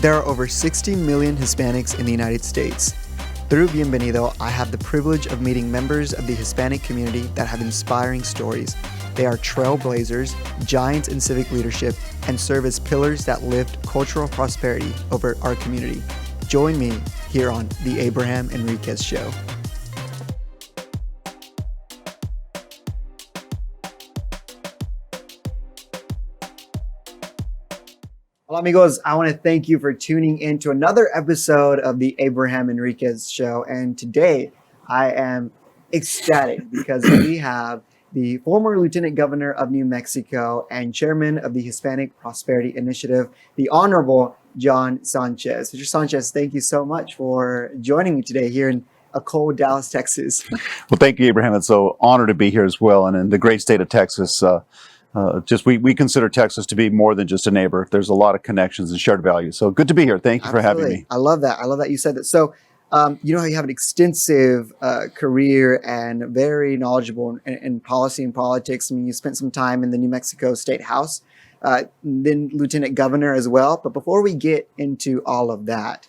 There are over 60 million Hispanics in the United States. Through Bienvenido, I have the privilege of meeting members of the Hispanic community that have inspiring stories. They are trailblazers, giants in civic leadership, and serve as pillars that lift cultural prosperity over our community. Join me here on The Abraham Enriquez Show. Hola amigos, I want to thank you for tuning in to another episode of the Abraham Enriquez Show. And today I am ecstatic because we have the former Lieutenant Governor of New Mexico and Chairman of the Hispanic Prosperity Initiative, the Honorable John Sanchez. Mr. Sanchez, thank you so much for joining me today here in a cold Dallas, Texas. Well, thank you, Abraham. It's an honor to be here as well. And in the great state of Texas, we consider Texas to be more than just a neighbor. There's a lot of connections and shared values. So good to be here. Thank you for having me. I love that. I love that you said that. So, you know how you have an extensive career and very knowledgeable in policy and politics. I mean, you spent some time in the New Mexico State House, then Lieutenant Governor as well. But before we get into all of that,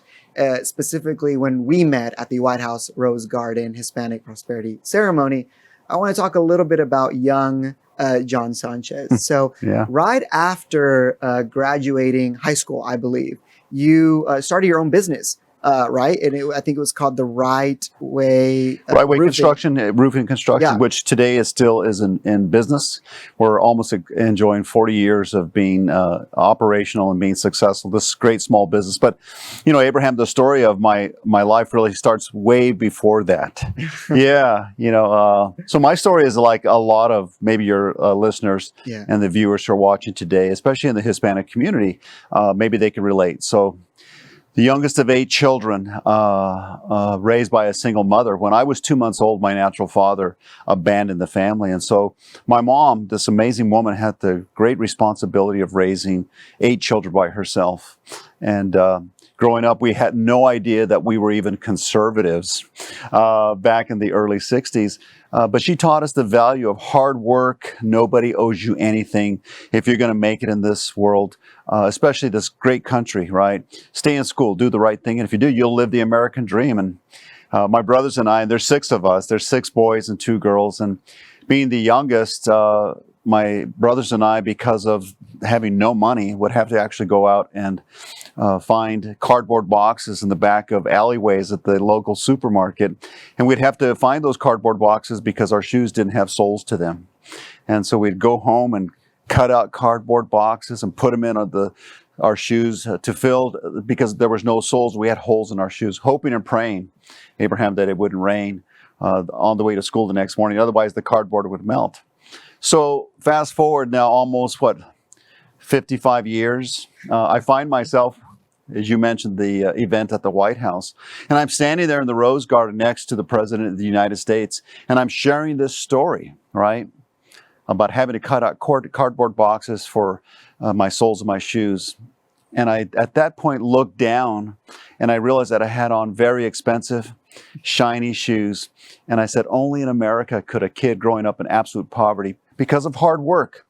specifically when we met at the White House Rose Garden Hispanic Prosperity Ceremony, I want to talk a little bit about young John Sanchez. So right after graduating high school, I believe, you started your own business, right? And I think it was called the Right Way Roofing Construction, which today is still in business. We're almost enjoying 40 years of being operational and being successful. This is great small business. But, you know, Abraham, the story of my life really starts way before that. So my story is like a lot of maybe your listeners and the viewers who are watching today, especially in the Hispanic community, maybe they can relate. So the youngest of 8 children, raised by a single mother. When I was 2 months old, my natural father abandoned the family. And so my mom, this amazing woman, had the great responsibility of raising 8 children by herself. And growing up, we had no idea that we were even conservatives back in the early 60s. But she taught us the value of hard work. Nobody owes you anything if you're going to make it in this world, especially this great country, right? Stay in school, do the right thing. And if you do, you'll live the American dream. And my brothers and I, and there's 6 of us, there's 6 boys and 2 girls. And being the youngest, my brothers and I, because of having no money, would have to actually go out and find cardboard boxes in the back of alleyways at the local supermarket. And we'd have to find those cardboard boxes because our shoes didn't have soles to them. And so we'd go home and cut out cardboard boxes and put them in our shoes to fill, because there was no soles. We had holes in our shoes, hoping and praying, Abraham, that it wouldn't rain on the way to school the next morning. Otherwise, the cardboard would melt. So fast forward now almost, 55 years. I find myself, as you mentioned, the event at the White House, and I'm standing there in the Rose Garden next to the President of the United States, and I'm sharing this story, right, about having to cut out cardboard boxes for my soles of my shoes. And I, at that point, looked down, and I realized that I had on very expensive, shiny shoes. And I said, only in America could a kid growing up in absolute poverty, because of hard work,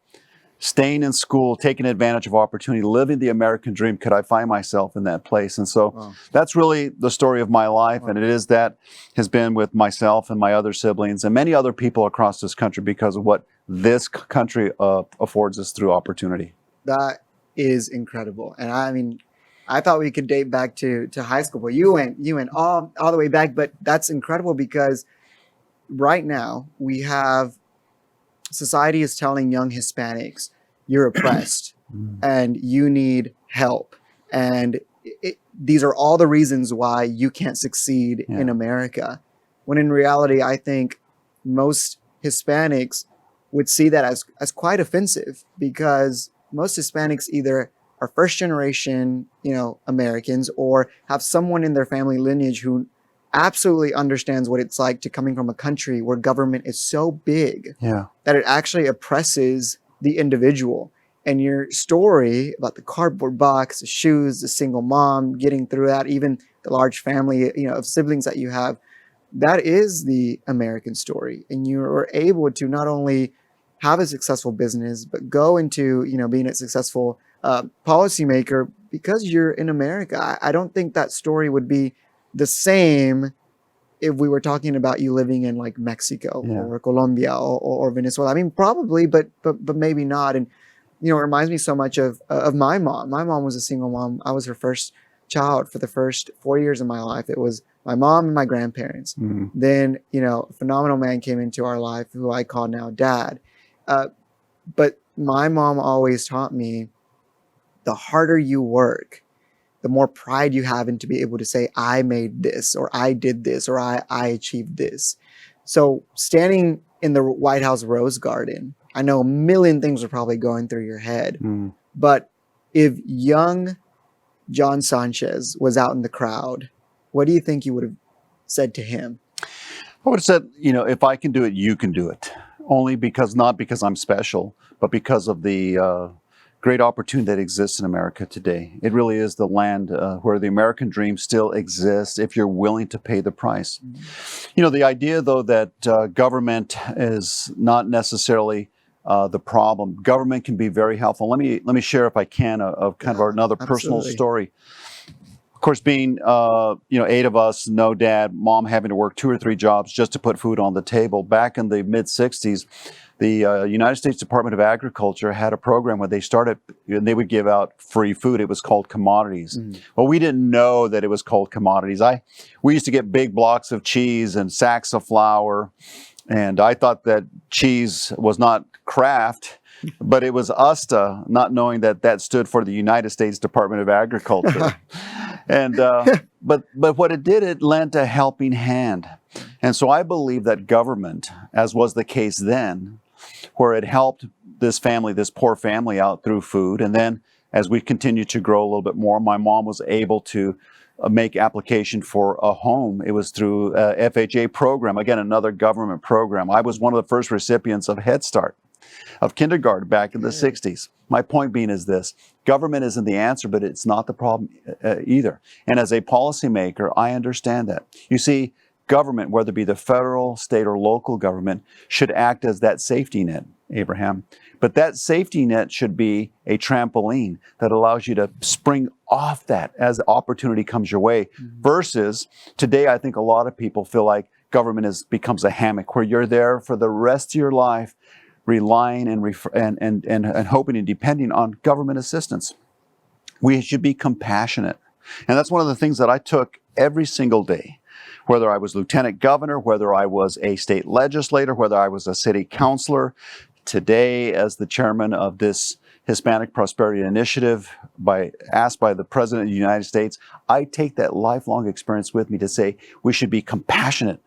staying in school, taking advantage of opportunity, living the American dream, could I find myself in that place. And so that's really the story of my life. And it is that has been with myself and my other siblings and many other people across this country because of what this country affords us through opportunity. That is incredible. And I mean, I thought we could date back to high school, but you went all the way back. But that's incredible because right now we have society is telling young Hispanics, you're oppressed and you need help. And these are all the reasons why you can't succeed in America. When in reality, I think most Hispanics would see that as quite offensive, because most Hispanics either are first generation, Americans, or have someone in their family lineage who absolutely understands what it's like to coming from a country where government is so big that it actually oppresses the individual. And your story about the cardboard box, the shoes, the single mom, getting through that, even the large family, of siblings that you have, that is the American story. And you are able to not only have a successful business, but go into, being a successful policymaker, because you're in America. I don't think that story would be the same if we were talking about you living in like Mexico or Colombia or Venezuela. I mean, probably, but maybe not. And it reminds me so much of my mom. My mom was a single mom. I was her first child for the first 4 years of my life. It was my mom and my grandparents. Mm-hmm. Then, a phenomenal man came into our life who I call now dad. But my mom always taught me, the harder you work, the more pride you have in to be able to say, I made this, or I did this, or I achieved this. So standing in the White House Rose Garden, I know a million things are probably going through your head. But if young John Sanchez was out in the crowd, what do you think you would have said to him? I would have said, if I can do it, you can do it. Only because, not because I'm special, but because of the great opportunity that exists in America today. It really is the land where the American dream still exists if you're willing to pay the price. The idea, though, that government is not necessarily the problem. Government can be very helpful. Let me share, if I can, of kind of another personal story. Of course, being 8 of us, no dad, mom having to work 2 or 3 jobs just to put food on the table. Back in the mid '60s, the United States Department of Agriculture had a program where they started, and they would give out free food. It was called commodities. Well, we didn't know that it was called commodities. We used to get big blocks of cheese and sacks of flour, and I thought that cheese was not Kraft, but it was USTA, not knowing that stood for the United States Department of Agriculture. And but what it did, it lent a helping hand. And so I believe that government, as was the case then, where it helped this poor family out through food. And then as we continued to grow a little bit more, my mom was able to make application for a home. It was through a FHA program, again, another government program. I was one of the first recipients of Head Start, of kindergarten back in the 60s. My point being is this: government isn't the answer, but it's not the problem either. And as a policymaker, I understand that. You see, government, whether it be the federal, state, or local government, should act as that safety net, Abraham. But that safety net should be a trampoline that allows you to spring off that as opportunity comes your way. Versus today, I think a lot of people feel like government becomes a hammock where you're there for the rest of your life, relying and hoping and depending on government assistance. We should be compassionate. And that's one of the things that I took every single day, whether I was lieutenant governor, whether I was a state legislator, whether I was a city councilor. Today, as the chairman of this Hispanic Prosperity Initiative, asked by the President of the United States, I take that lifelong experience with me to say we should be compassionate.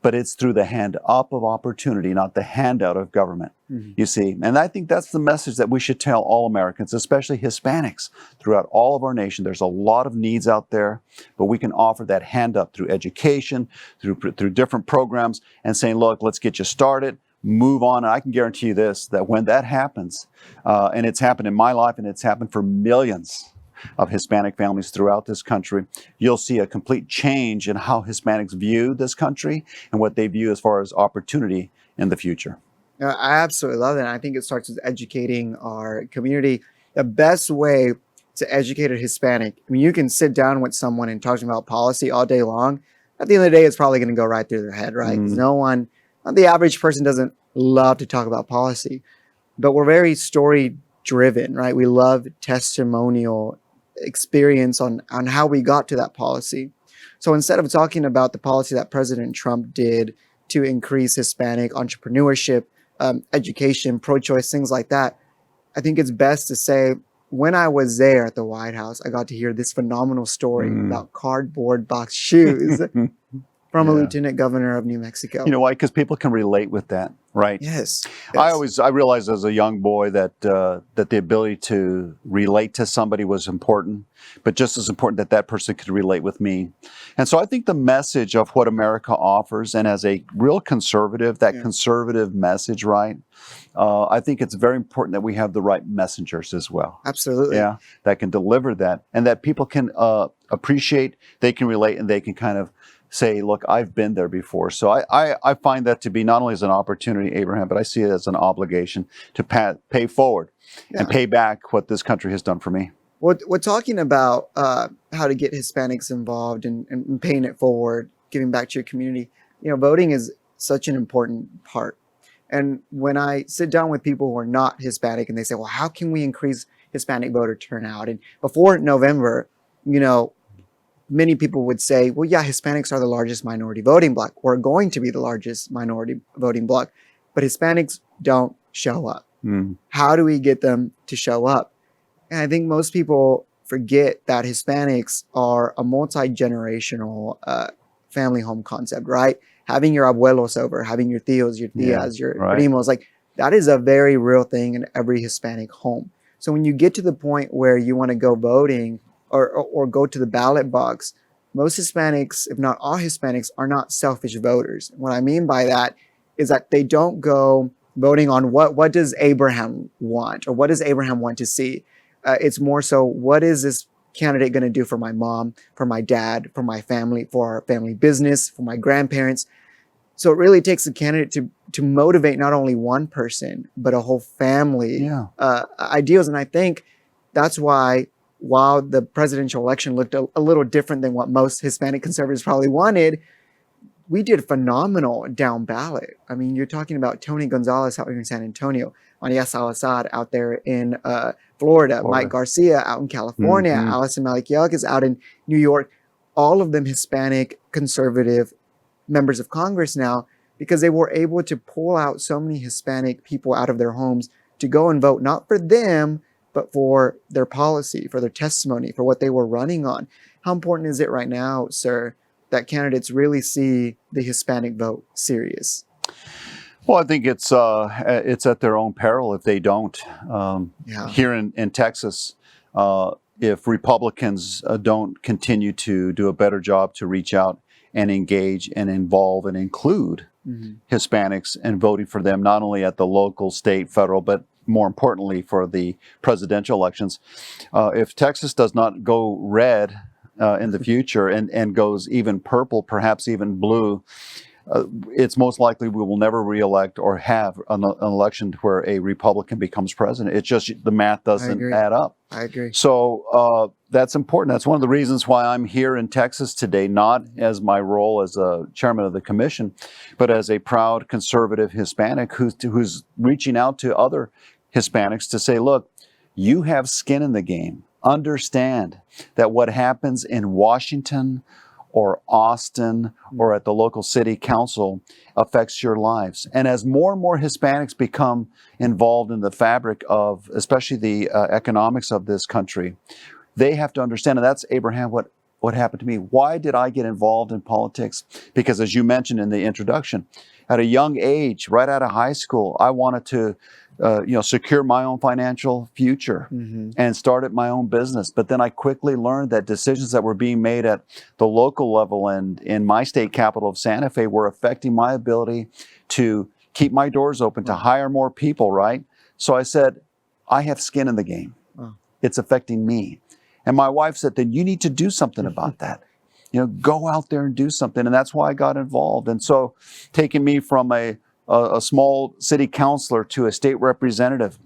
But it's through the hand up of opportunity, not the handout of government, you see. And I think that's the message that we should tell all Americans, especially Hispanics, throughout all of our nation. There's a lot of needs out there, but we can offer that hand up through education, through different programs, and saying, look, let's get you started, move on. And I can guarantee you this, that when that happens, and it's happened in my life, and it's happened for millions of Hispanic families throughout this country, you'll see a complete change in how Hispanics view this country and what they view as far as opportunity in the future. I absolutely love that. I think it starts with educating our community. The best way to educate a Hispanic, I mean, you can sit down with someone and talk about policy all day long. At the end of the day, it's probably going to go right through their head, right? Because the average person doesn't love to talk about policy, but we're very story driven, right? We love testimonial experience on how we got to that policy. So instead of talking about the policy that President Trump did to increase Hispanic entrepreneurship, education, pro-choice, things like that, I think it's best to say, when I was there at the White House, I got to hear this phenomenal story about cardboard box shoes from a lieutenant governor of New Mexico. You know why? Because people can relate with that, right? Yes. I realized as a young boy that the ability to relate to somebody was important, but just as important that person could relate with me. And so I think the message of what America offers, and as a real conservative, that conservative message, right? I think it's very important that we have the right messengers as well. Absolutely. Yeah, that can deliver that, and that people can appreciate, they can relate, and they can kind of say, look, I've been there before. So I find that to be not only as an opportunity, Abraham, but I see it as an obligation to pay forward and pay back what this country has done for me. We're talking about how to get Hispanics involved and paying it forward, giving back to your community. Voting is such an important part. And when I sit down with people who are not Hispanic and they say, well, how can we increase Hispanic voter turnout? And before November, many people would say, well, yeah, Hispanics are the largest minority voting bloc, or going to be the largest minority voting bloc, but Hispanics don't show up. How do we get them to show up? And I think most people forget that Hispanics are a multi-generational family home concept, right? Having your abuelos over, having your tios, your tias, your primos, like that is a very real thing in every Hispanic home. So when you get to the point where you want to go voting or go to the ballot box, most Hispanics, if not all Hispanics, are not selfish voters. What I mean by that is that they don't go voting on what does Abraham want, or what does Abraham want to see. It's more so, what is this candidate going to do for my mom, for my dad, for my family, for our family business, for my grandparents? So it really takes a candidate to motivate not only one person, but a whole family ideals. And I think that's why, while the presidential election looked a little different than what most Hispanic conservatives probably wanted, we did phenomenal down ballot. I mean, you're talking about Tony Gonzalez out here in San Antonio, Maria Salazar out there in Florida, Mike Garcia out in California, Allison Malikiak is out in New York, all of them Hispanic conservative members of Congress now, because they were able to pull out so many Hispanic people out of their homes to go and vote, not for them, but for their policy, for their testimony, for what they were running on. How important is it right now, sir, that candidates really see the Hispanic vote serious? Well, I think it's at their own peril if they don't. Here in Texas, if Republicans don't continue to do a better job to reach out and engage and involve and include Hispanics and voting for them, not only at the local, state, federal, but more importantly for the presidential elections, if Texas does not go red in the future and goes even purple, perhaps even blue, it's most likely we will never reelect or have an election where a Republican becomes president. It's just the math doesn't add up. I agree. So that's important. That's one of the reasons why I'm here in Texas today, not as my role as a chairman of the commission, but as a proud conservative Hispanic who's reaching out to other Hispanics to say, look, you have skin in the game. Understand that what happens in Washington or Austin or at the local city council affects your lives. And as more and more Hispanics become involved in the fabric of, especially the economics of this country, they have to understand, and that's, Abraham, what happened to me. Why did I get involved in politics? Because as you mentioned in the introduction, at a young age, right out of high school, I wanted to secure my own financial future and started my own business. But then I quickly learned that decisions that were being made at the local level and in my state capital of Santa Fe were affecting my ability to keep my doors open, to hire more people, right? So I said, I have skin in the game. It's affecting me. And my wife said, then you need to do something about that. Go out there and do something. And that's why I got involved. And so taking me from a small city councilor to a state representative,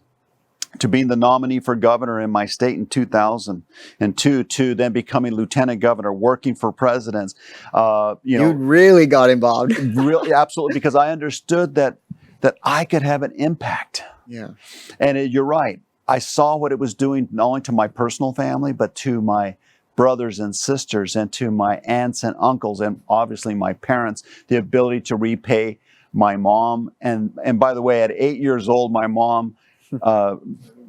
to being the nominee for governor in my state in 2002, to then becoming lieutenant governor, working for presidents. You really got involved. Really, absolutely, because I understood that I could have an impact. Yeah. And you're right. I saw what it was doing not only to my personal family, but to my brothers and sisters and to my aunts and uncles and obviously my parents, the ability to repay my mom. And by the way, at 8 years old, my mom,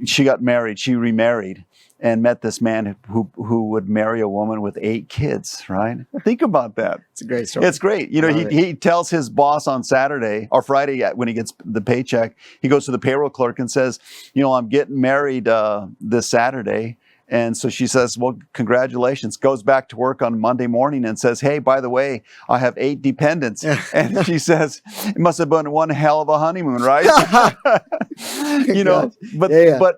she got married, she remarried and met this man who would marry a woman with 8 kids, right? Think about that. It's a great story. It's great. He tells his boss on Saturday or Friday when he gets the paycheck, he goes to the payroll clerk and says, I'm getting married this Saturday. And so she says, well, congratulations. Goes back to work on Monday morning and says, hey, by the way, I have 8 dependents. And she says, it must have been one hell of a honeymoon, right?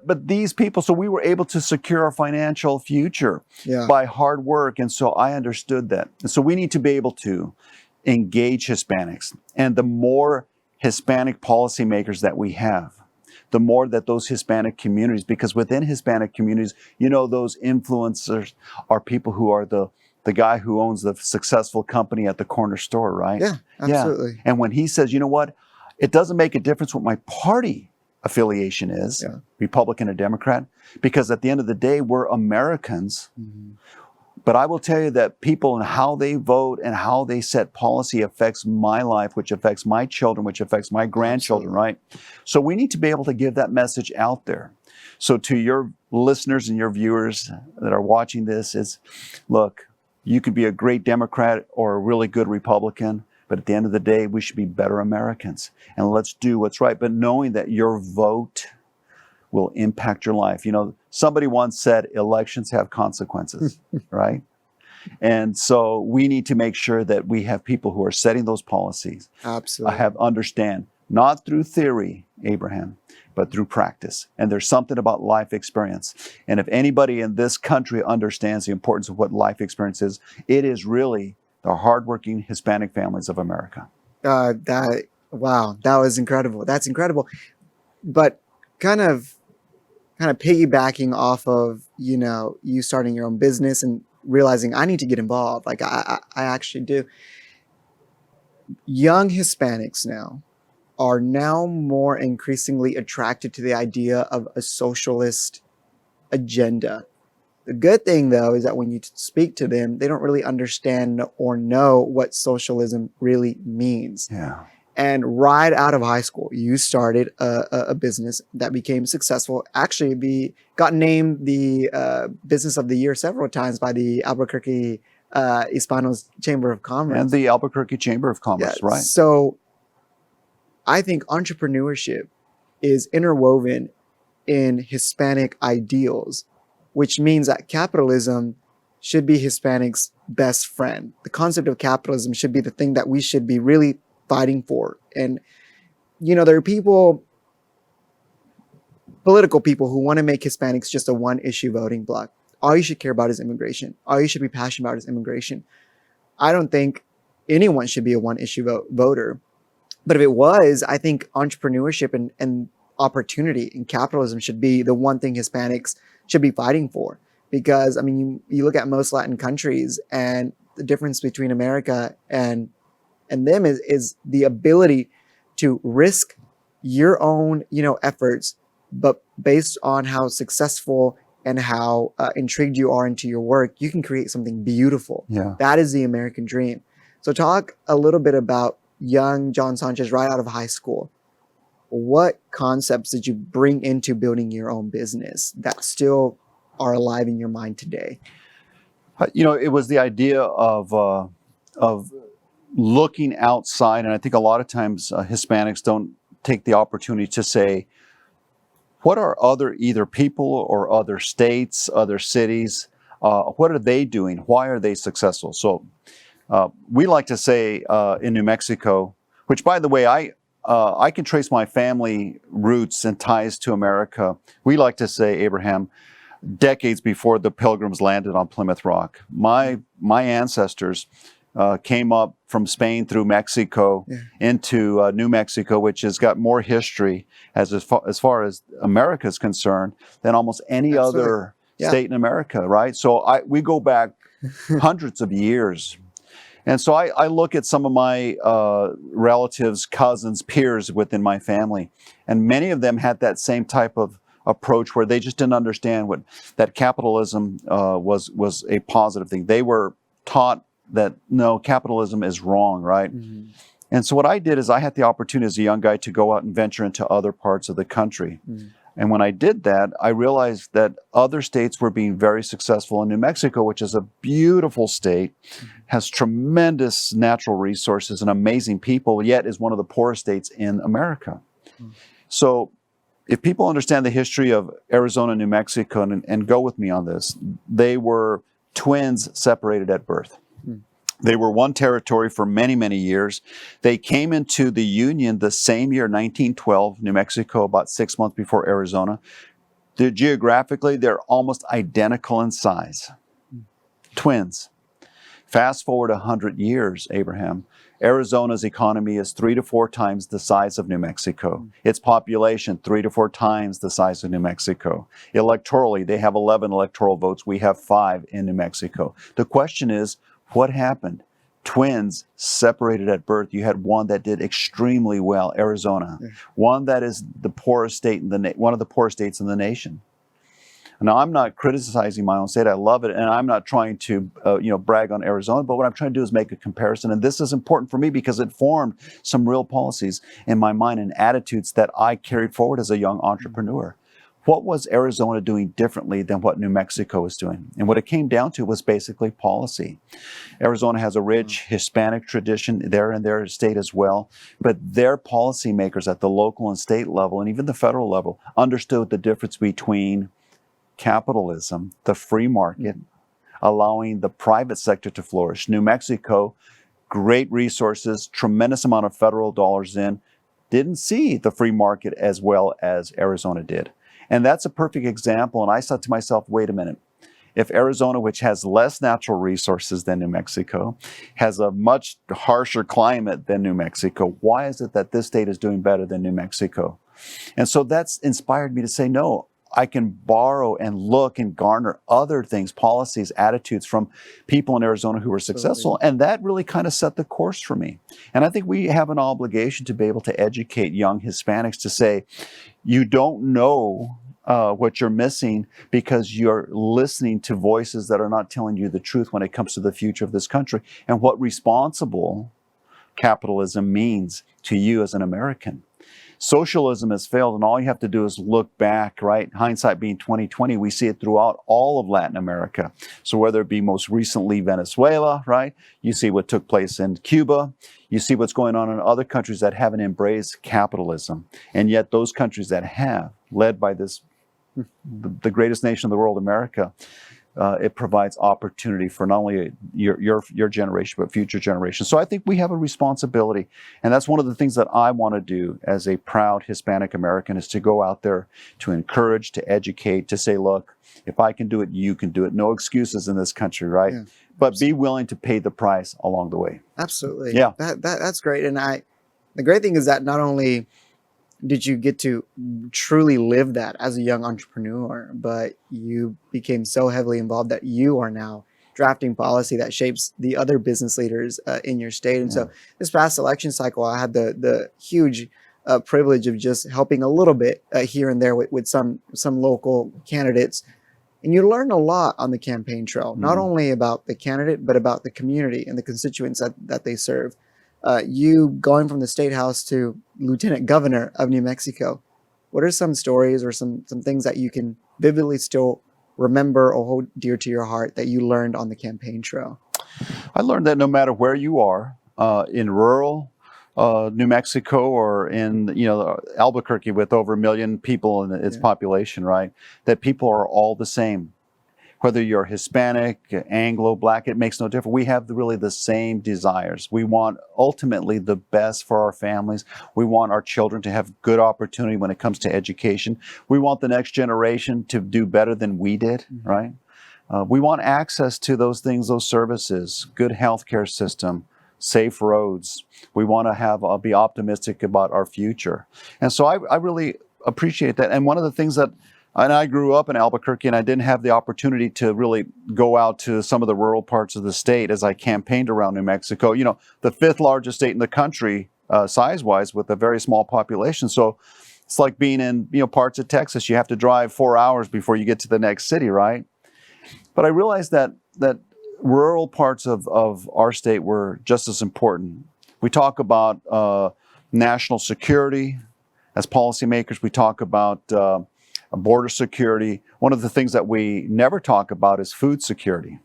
But these people, so we were able to secure our financial future by hard work. And so I understood that. And so we need to be able to engage Hispanics. And the more Hispanic policymakers that we have, the more that those Hispanic communities, because within Hispanic communities, those influencers are people who are the guy who owns the successful company at the corner store, right? Yeah, absolutely. Yeah. And when he says, you know what, it doesn't make a difference what my party affiliation is, Republican or Democrat, because at the end of the day, we're Americans. Mm-hmm. But I will tell you that people and how they vote and how they set policy affects my life, which affects my children, which affects my grandchildren, right? So we need to be able to give that message out there. So to your listeners and your viewers that are watching this is, look, you could be a great Democrat or a really good Republican, but at the end of the day, we should be better Americans. And let's do what's right. But knowing that your vote will impact your life. Somebody once said elections have consequences, right? And so we need to make sure that we have people who are setting those policies. Absolutely. Understand, not through theory, Abraham, but through practice. And there's something about life experience. And if anybody in this country understands the importance of what life experience is, it is really the hardworking Hispanic families of America. Wow, that was incredible. That's incredible. But kind of piggybacking off of, you starting your own business and realizing I need to get involved. Like I actually do. Young Hispanics are now more increasingly attracted to the idea of a socialist agenda. The good thing, though, is that when you speak to them, they don't really understand or know what socialism really means. Yeah. And right out of high school, you started a business that became successful. Actually, got named the Business of the Year several times by the Albuquerque Hispanos Chamber of Commerce. And the Albuquerque Chamber of Commerce, right. So I think entrepreneurship is interwoven in Hispanic ideals, which means that capitalism should be Hispanics' best friend. The concept of capitalism should be the thing that we should be really fighting for. And, there are political people who want to make Hispanics just a one-issue voting bloc. All you should care about is immigration. All you should be passionate about is immigration. I don't think anyone should be a one-issue voter. But if it was, I think entrepreneurship and opportunity and capitalism should be the one thing Hispanics should be fighting for. Because, you look at most Latin countries, and the difference between America and them is the ability to risk your own, efforts, but based on how successful and how intrigued you are into your work, you can create something beautiful. Yeah. That is the American dream. So talk a little bit about young John Sanchez right out of high school. What concepts did you bring into building your own business that still are alive in your mind today? It was the idea of looking outside, and I think a lot of times Hispanics don't take the opportunity to say, what are other either people or other states, other cities, what are they doing? Why are they successful? So we like to say in New Mexico, which by the way, I can trace my family roots and ties to America. We like to say, Abraham, decades before the Pilgrims landed on Plymouth Rock. My ancestors came up from Spain through Mexico into New Mexico, which has got more history as far as America is concerned than almost any other state in America, right? So we go back hundreds of years. And so I look at some of my relatives, cousins, peers within my family, and many of them had that same type of approach where they just didn't understand that capitalism was a positive thing. They were taught that no, capitalism is wrong, right? Mm-hmm. And so what I did is I had the opportunity as a young guy to go out and venture into other parts of the country. Mm-hmm. And when I did that, I realized that other states were being very successful. In New Mexico, which is a beautiful state, has tremendous natural resources and amazing people, yet is one of the poorest states in America. So if people understand the history of Arizona and New Mexico, and go with me on this, they were twins separated at birth. They were one territory for many, many years. They came into the Union the same year, 1912, New Mexico, about 6 months before Arizona. Geographically, they're almost identical in size. Twins. Fast forward 100 years, Abraham, Arizona's economy is 3 to 4 times the size of New Mexico. Its population, 3 to 4 times the size of New Mexico. Electorally, they have 11 electoral votes. We have 5 in New Mexico. The question is, what happened? Twins separated at birth. You had one that did extremely well, Arizona. One that is the poorest state in one of the poorest states in the nation. Now, I'm not criticizing my own state. I love it, and I'm not trying to, brag on Arizona. But what I'm trying to do is make a comparison, and this is important for me because it formed some real policies in my mind and attitudes that I carried forward as a young entrepreneur. What was Arizona doing differently than what New Mexico was doing? And what it came down to was basically policy. Arizona has a rich Hispanic tradition there in their state as well, but their policymakers at the local and state level, and even the federal level, understood the difference between capitalism, the free market, allowing the private sector to flourish. New Mexico, great resources, tremendous amount of federal dollars in, didn't see the free market as well as Arizona did. And that's a perfect example. And I thought to myself, wait a minute. If Arizona, which has less natural resources than New Mexico, has a much harsher climate than New Mexico, why is it that this state is doing better than New Mexico? And so that's inspired me to say, no, I can borrow and look and garner other things, policies, attitudes from people in Arizona who were successful. And that really kind of set the course for me. And I think we have an obligation to be able to educate young Hispanics to say, you don't know what you're missing because you're listening to voices that are not telling you the truth when it comes to the future of this country and what responsible capitalism means to you as an American. Socialism has failed, and all you have to do is look back, right? Hindsight being 2020, we see it throughout all of Latin America. So whether it be most recently Venezuela, right? You see what took place in Cuba. You see what's going on in other countries that haven't embraced capitalism. And yet those countries that have, led by this, the greatest nation in the world, America, it provides opportunity for not only your generation, but future generations. So I think we have a responsibility. And that's one of the things that I want to do as a proud Hispanic American is to go out there to encourage, to educate, to say, look, if I can do it, you can do it. No excuses in this country, right? Yeah. But be willing to pay the price along the way. Absolutely. Yeah. That's great. And the great thing is that not only did you get to truly live that as a young entrepreneur, but you became so heavily involved that you are now drafting policy that shapes the other business leaders in your state. And so this past election cycle, I had the huge privilege of just helping a little bit here and there with some local candidates. And you learn a lot on the campaign trail, not only about the candidate, but about the community and the constituents that they serve. You going from the state house to lieutenant governor of New Mexico, what are some stories or some things that you can vividly still remember or hold dear to your heart that you learned on the campaign trail? I learned that no matter where you are, in rural New Mexico or in Albuquerque with over 1 million people in its population, right, that people are all the same. Whether you're Hispanic, Anglo, Black, it makes no difference. We have really the same desires. We want ultimately the best for our families. We want our children to have good opportunity when it comes to education. We want the next generation to do better than we did, right? We want access to those things, those services, good healthcare system, safe roads. We want to be optimistic about our future. And so I really appreciate that. And one of the things and I grew up in Albuquerque, and I didn't have the opportunity to really go out to some of the rural parts of the state as I campaigned around New Mexico. The 5th largest state in the country, size-wise, with a very small population. So it's like being in parts of Texas. You have to drive 4 hours before you get to the next city, right? But I realized that rural parts of our state were just as important. We talk about national security as policymakers. We talk about border security. One of the things that we never talk about is food security.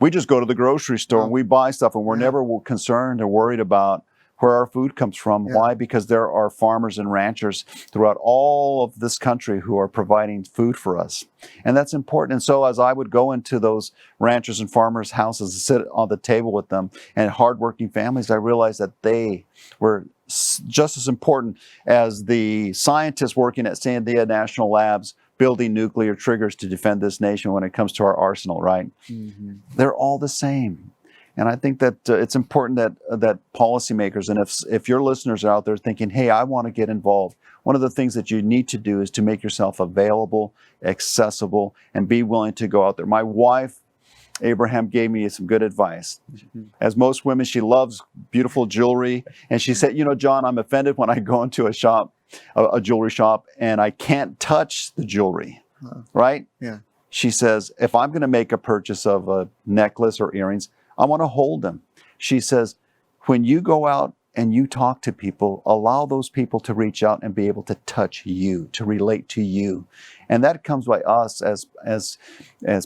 We just go to the grocery store and we buy stuff, and we're never concerned or worried about where our food comes from. Yeah. Why? Because there are farmers and ranchers throughout all of this country who are providing food for us. And that's important. And so as I would go into those ranchers and farmers' houses and sit on the table with them and hardworking families, I realized that they were just as important as the scientists working at Sandia National Labs building nuclear triggers to defend this nation when it comes to our arsenal, right? Mm-hmm. They're all the same. And I think that it's important that policymakers, and if your listeners are out there thinking, hey, I want to get involved, one of the things that you need to do is to make yourself available, accessible, and be willing to go out there. My wife, Abraham, gave me some good advice. As most women, she loves beautiful jewelry. And she said, John, I'm offended when I go into a shop, a jewelry shop, and I can't touch the jewelry, right? Yeah. She says, if I'm going to make a purchase of a necklace or earrings, I want to hold them. She says, when you go out and you talk to people, allow those people to reach out and be able to touch you, to relate to you. And that comes by us as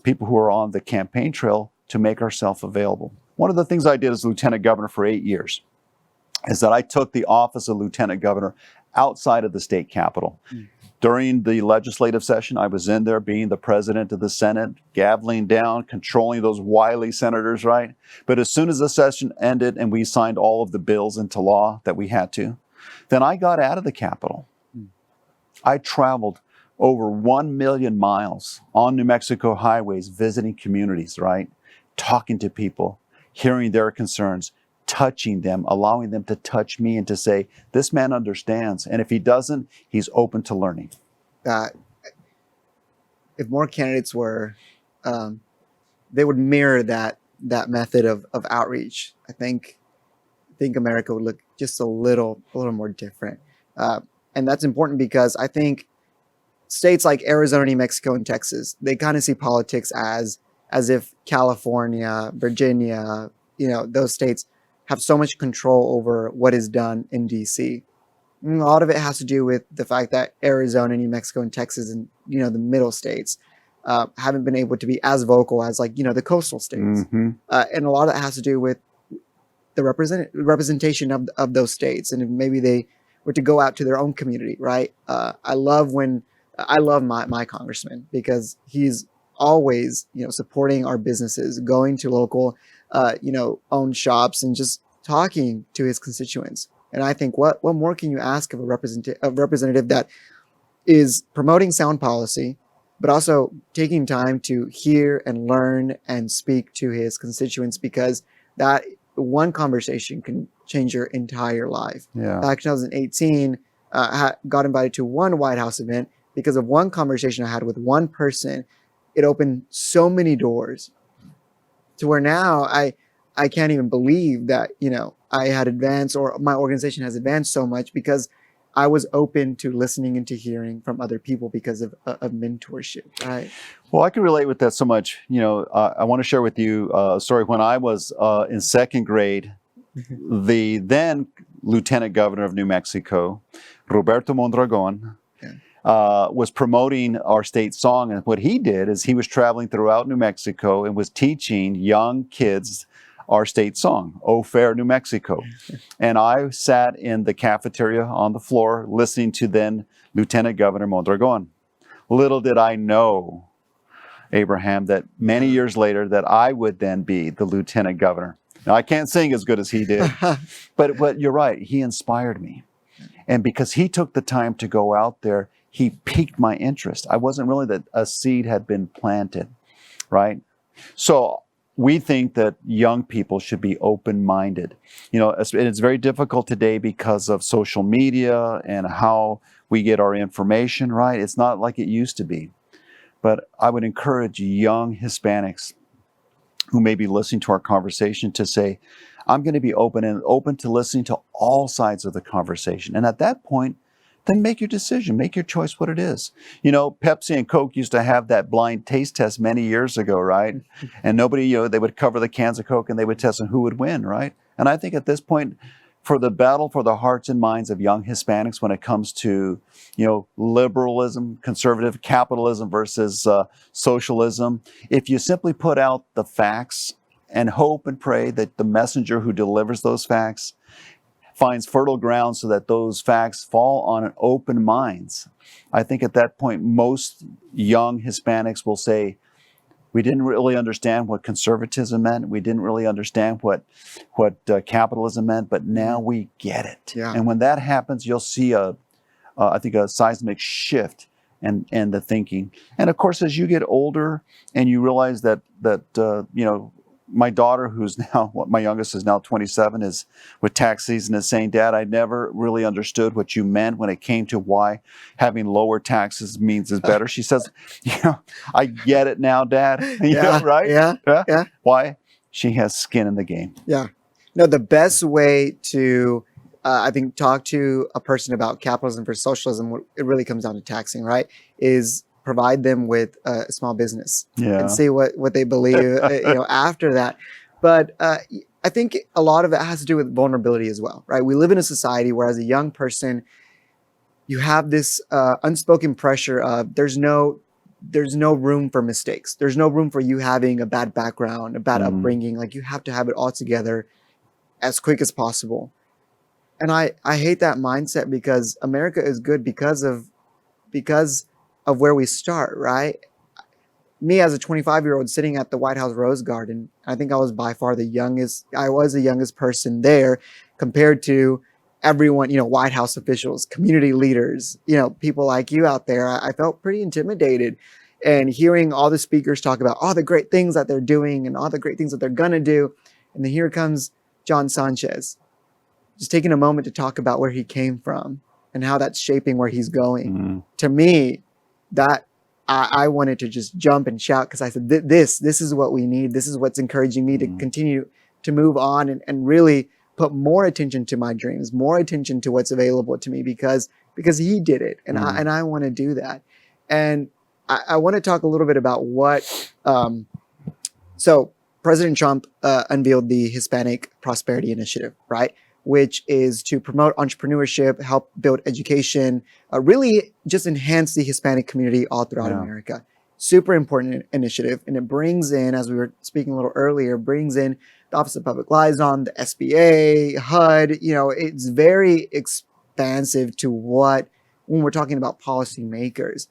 people who are on the campaign trail to make ourselves available. One of the things I did as lieutenant governor for 8 years is that I took the office of lieutenant governor outside of the state capitol. During the legislative session, I was in there being the president of the Senate, gaveling down, controlling those wily senators, right? But as soon as the session ended and we signed all of the bills into law that we had to, then I got out of the Capitol. I traveled over 1 million miles on New Mexico highways, visiting communities, right? Talking to people, hearing their concerns, touching them, allowing them to touch me and to say, this man understands. And if he doesn't, he's open to learning. If more candidates were, they would mirror that method of outreach, I think America would look just a little more different. And that's important because I think states like Arizona, New Mexico, and Texas, they kind of see politics as if California, Virginia, those states have so much control over what is done in DC. A lot of it has to do with the fact that Arizona, New Mexico, and Texas, and the middle states haven't been able to be as vocal as the coastal states. Mm-hmm. And a lot of it has to do with the representation of those states, and if maybe they were to go out to their own community, right? I love my congressman because he's always supporting our businesses, going to local owned shops and just talking to his constituents. And I think what more can you ask of a representative that is promoting sound policy, but also taking time to hear and learn and speak to his constituents, because that one conversation can change your entire life. Yeah. Back in 2018, got invited to one White House event because of one conversation I had with one person. It opened so many doors to where now I can't even believe that, I had advanced, or my organization has advanced so much because I was open to listening and to hearing from other people because of mentorship, right? Well, I can relate with that so much. I want to share with you a story. When I was in second grade, the then Lieutenant Governor of New Mexico, Roberto Mondragon, was promoting our state song. And what he did is he was traveling throughout New Mexico and was teaching young kids our state song, "O Fair New Mexico." And I sat in the cafeteria on the floor listening to then Lieutenant Governor Mondragon. Little did I know, Abraham, that many years later that I would then be the Lieutenant Governor. Now, I can't sing as good as he did, but you're right, he inspired me. And because he took the time to go out there, he piqued my interest. I wasn't really that a seed had been planted, right? So we think that young people should be open-minded. It's very difficult today because of social media and how we get our information, right? It's not like it used to be. But I would encourage young Hispanics who may be listening to our conversation to say, I'm going to be open to listening to all sides of the conversation. And at that point, then make your decision, make your choice what it is. Pepsi and Coke used to have that blind taste test many years ago, right? And nobody, they would cover the cans of Coke and they would test on who would win, right? And I think at this point, for the battle for the hearts and minds of young Hispanics when it comes to, liberalism, conservative capitalism versus socialism, if you simply put out the facts and hope and pray that the messenger who delivers those facts finds fertile ground so that those facts fall on open minds, I think at that point, most young Hispanics will say, we didn't really understand what conservatism meant. We didn't really understand what capitalism meant, but now we get it. Yeah. And when that happens, you'll see I think a seismic shift and the thinking. And of course, as you get older and you realize that my daughter, who's now, my youngest is now 27, is with tax season, is saying, Dad, I never really understood what you meant when it came to why having lower taxes means is better. She says, I get it now, Dad. Right? Yeah. Why? She has skin in the game. Yeah. No, the best way to, I think, talk to a person about capitalism versus socialism, it really comes down to taxing, right? Is provide them with a small business and see what they believe, after that. But I think a lot of it has to do with vulnerability as well, right? We live in a society where, as a young person, you have this unspoken pressure of there's no room for mistakes. There's no room for you having a bad background, a bad upbringing. Like, you have to have it all together as quick as possible. And I hate that mindset, because America is good because of where we start, right? Me, as a 25-year-old sitting at the White House Rose Garden, I think I was by far the youngest person there, compared to everyone, White House officials, community leaders, people like you out there. I felt pretty intimidated, and hearing all the speakers talk about all the great things that they're doing and all the great things that they're gonna do. And then here comes John Sanchez, just taking a moment to talk about where he came from and how that's shaping where he's going. To me, that I wanted to just jump and shout, because I said, this is what we need. This is what's encouraging me to continue to move on and really put more attention to my dreams, more attention to what's available to me, because he did it, and I want to do that. And I want to talk a little bit about what. So President Trump unveiled the Hispanic Prosperity Initiative, right? Which is to promote entrepreneurship, help build education, really just enhance the Hispanic community all throughout America. Super important initiative. And it brings in, as we were speaking a little earlier, brings in the Office of Public Liaison, the SBA, HUD. It's very expansive to when we're talking about policymakers.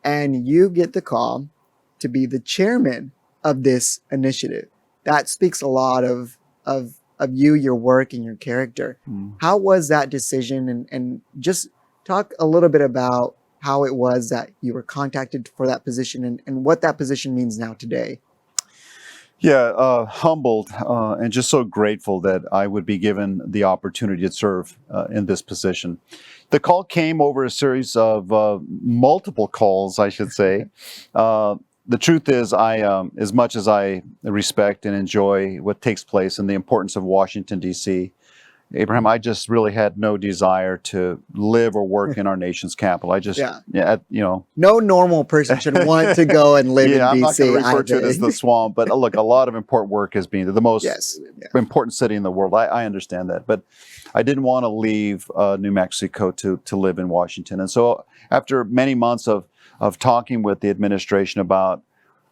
And you get the call to be the chairman of this initiative. That speaks a lot of you, your work, and your character. How was that decision? And just talk a little bit about how it was that you were contacted for that position, and what that position means now today. Yeah, humbled and just so grateful that I would be given the opportunity to serve in this position. The call came over a series of multiple calls, I should say. The truth is, as much as I respect and enjoy what takes place and the importance of Washington, D.C., Abraham, I just really had no desire to live or work in our nation's capital. I just, no normal person should want to go and live in D.C. I'm not going to refer to it as the swamp, but look, a lot of important work is being the most important city in the world. I understand that, but I didn't want to leave New Mexico to live in Washington. And so after many months of talking with the administration about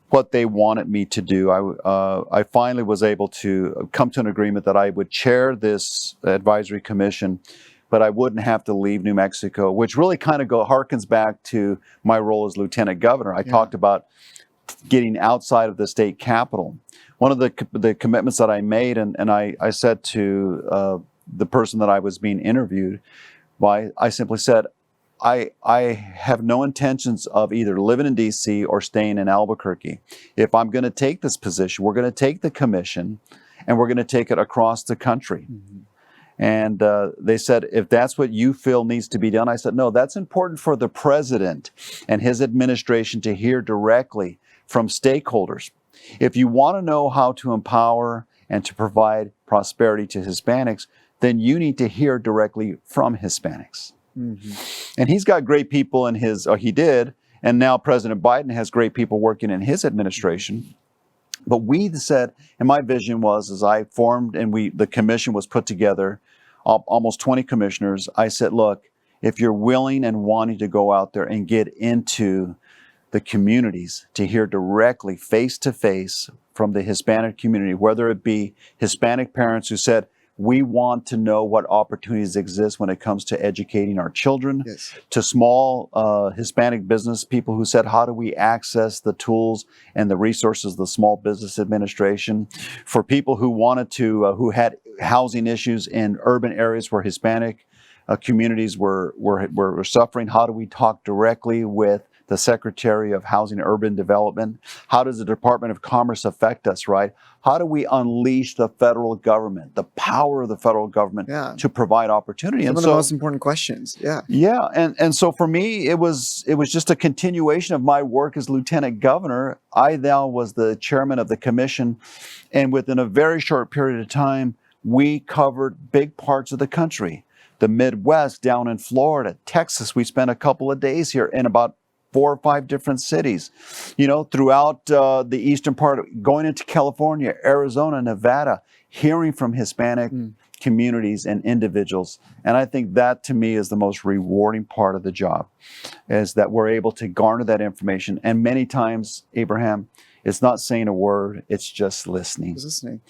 what they wanted me to do, I finally was able to come to an agreement that I would chair this advisory commission, but I wouldn't have to leave New Mexico, which really kind of harkens back to my role as lieutenant governor. I talked about getting outside of the state capital. One of the commitments that I made, and I said to the person that I was being interviewed by, I simply said, I have no intentions of either living in D.C. or staying in Albuquerque. If I'm going to take this position, we're going to take the commission and we're going to take it across the country. And they said, if that's what you feel needs to be done, I said, no, that's important for the president and his administration to hear directly from stakeholders. If you want to know how to empower and to provide prosperity to Hispanics, then you need to hear directly from Hispanics. And he's got great people in he did, and now President Biden has great people working in his administration. But we said, and my vision was, as I formed and the commission was put together, almost 20 commissioners, I said, look, if you're willing and wanting to go out there and get into the communities to hear directly, face to face from the Hispanic community, whether it be Hispanic parents who said, We want to know what opportunities exist when it comes to educating our children, Yes. to small Hispanic business people who said, how do we access the tools and the resources of the Small Business Administration? For people who wanted to, who had housing issues in urban areas where Hispanic communities were suffering, how do we talk directly with the Secretary of Housing and Urban Development? How does the Department of Commerce affect us, right? How do we unleash the federal government, the power of the federal government to provide opportunity? Some of the most important questions. Yeah. Yeah. And so for me, it was just a continuation of my work as Lieutenant Governor. I now was the chairman of the commission. And within a very short period of time, we covered big parts of the country. The Midwest, down in Florida, Texas. We spent a couple of days here in about 4 or 5 different cities, throughout the eastern part, going into California, Arizona, Nevada, hearing from Hispanic communities and individuals. And I think that, to me, is the most rewarding part of the job, is that we're able to garner that information. And many times, Abraham, it's not saying a word, it's just listening. Just listening.